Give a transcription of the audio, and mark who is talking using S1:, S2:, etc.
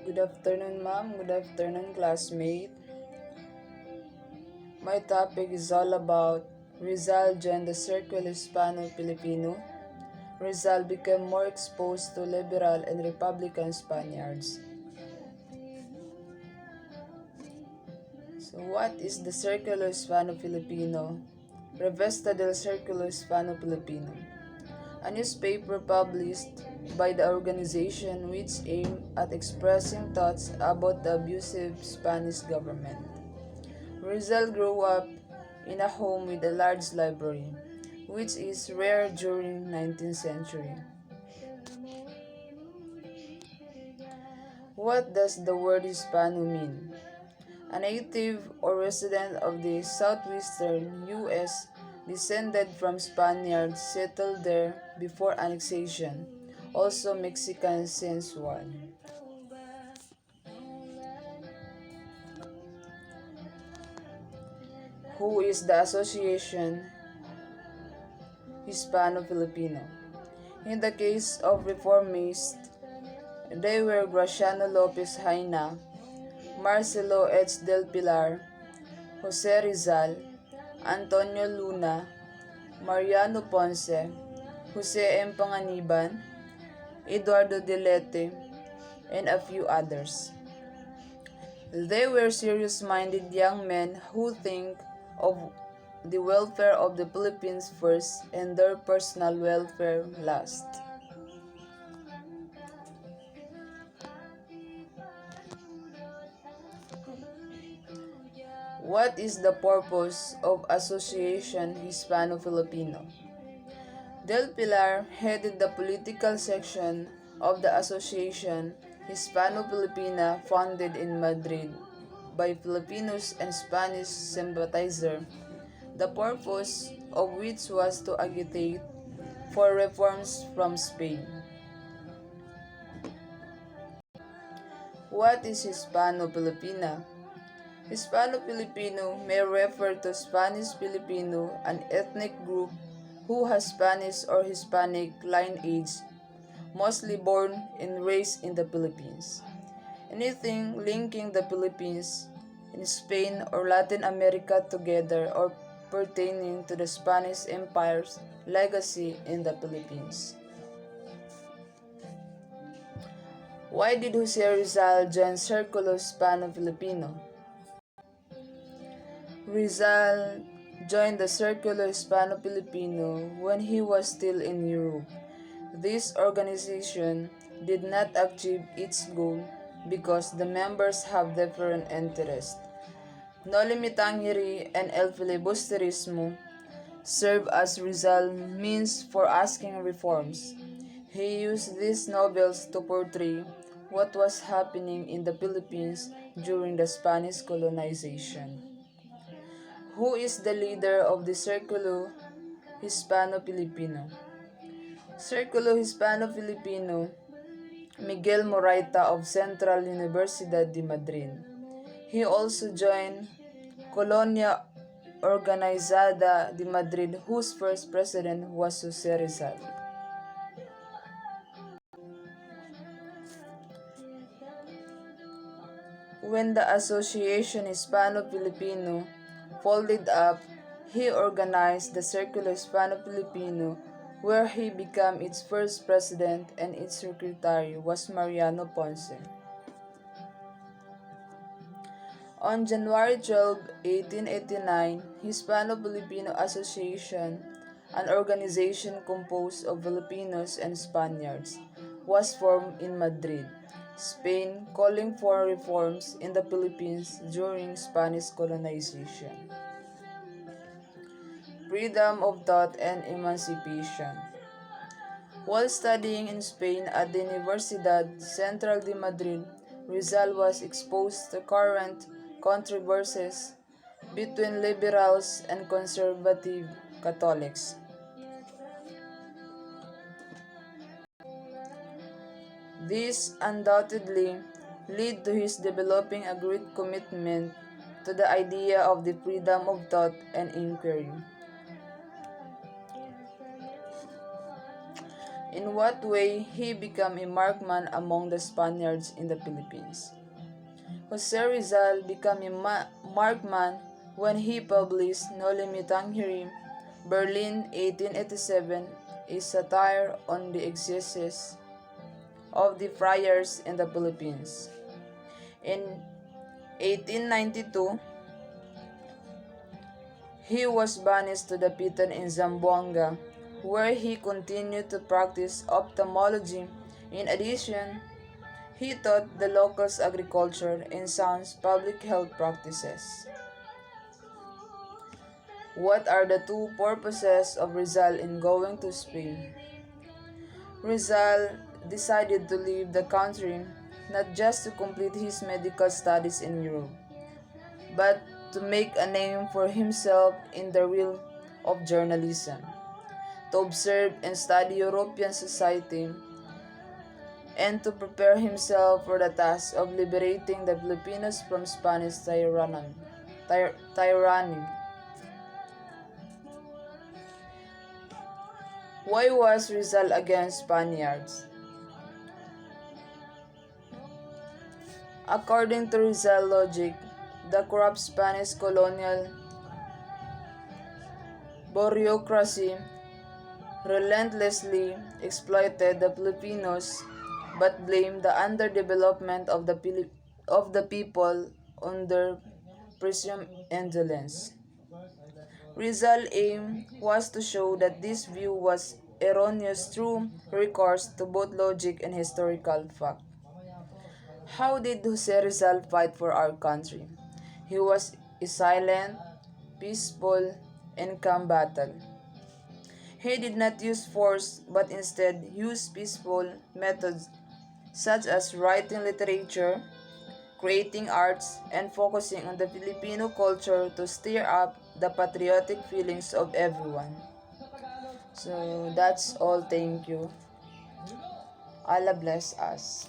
S1: Good afternoon, ma'am. Good afternoon, classmate. My topic is all about Rizal joined the Circulo Hispano-Filipino. Rizal became more exposed to liberal and Republican Spaniards. So what is the Circulo Hispano-Filipino? Revista del Circulo Hispano-Filipino, a newspaper published by the organization which aimed at expressing thoughts about the abusive Spanish government. Rizal grew up in a home with a large library, which is rare during 19th century. What does the word Hispano mean? A native or resident of the southwestern U.S. descended from Spaniards settled there before annexation, also Mexican sensual. Who is the association Hispano-Filipino? In the case of reformists, they were Graciano Lopez Haina, Marcelo H. del Pilar, Jose Rizal, Antonio Luna, Mariano Ponce, Jose M. Panganiban, Eduardo Delete, and a few others. They were serious-minded young men who think of the welfare of the Philippines first and their personal welfare last. What is the purpose of Association Hispano-Filipino? Del Pilar headed the political section of the Association Hispano-Filipina founded in Madrid by Filipinos and Spanish sympathizers, the purpose of which was to agitate for reforms from Spain. What is Hispano-Filipina? Hispano-Filipino may refer to Spanish Filipino, an ethnic group who has Spanish or Hispanic lineage, mostly born and raised in the Philippines. Anything linking the Philippines in Spain or Latin America together or pertaining to the Spanish Empire's legacy in the Philippines. Why did Jose Rizal join Circulo Hispano-Filipino? Rizal joined the Circulo Hispano-Filipino when he was still in Europe. This organization did not achieve its goal because the members have different interests. No Limitangiri and El Filibusterismo serve as Rizal means for asking reforms. He used these novels to portray what was happening in the Philippines during the Spanish colonization. Who is the leader of the Circulo Hispano-Filipino? Circulo Hispano-Filipino, Miguel Moraita of Central Universidad de Madrid. He also joined Colonia Organizada de Madrid, whose first president was Jose Rizal. When the Association Hispano-Filipino folded up, he organized the Circulo Hispano-Filipino, where he became its first president and its secretary was Mariano Ponce. On January 12, 1889, Hispano-Filipino Association, an organization composed of Filipinos and Spaniards, was formed in Madrid, Spain, calling for reforms in the Philippines during Spanish colonization. Freedom of thought and emancipation. While studying in Spain at the Universidad Central de Madrid, Rizal was exposed to current controversies between liberals and conservative Catholics. This undoubtedly led to his developing a great commitment to the idea of the freedom of thought and inquiry. In what way he became a markman among the Spaniards in the Philippines? Jose Rizal became a markman when he published Noli Me Tangere, Berlin 1887, a satire on the excesses of the friars in the Philippines. In 1892, he was banished to the Piton in Zamboanga, where he continued to practice ophthalmology. In addition, he taught the locals agriculture and sound public health practices. What are the two purposes of Rizal in going to Spain? Rizal decided to leave the country not just to complete his medical studies in Europe, but to make a name for himself in the realm of journalism, to observe and study European society, and to prepare himself for the task of liberating the Filipinos from Spanish tyranny. Why was Rizal against Spaniards? According to Rizal logic, the corrupt Spanish colonial bureaucracy relentlessly exploited the Filipinos but blamed the underdevelopment of the people on their presumed indolence. Rizal's aim was to show that this view was erroneous through recourse to both logic and historical fact. How did Jose Rizal fight for our country? He was a silent, peaceful, and calm battle. He did not use force but instead used peaceful methods such as writing literature, creating arts, and focusing on the Filipino culture to stir up the patriotic feelings of everyone. So that's all. Thank you. Allah bless us.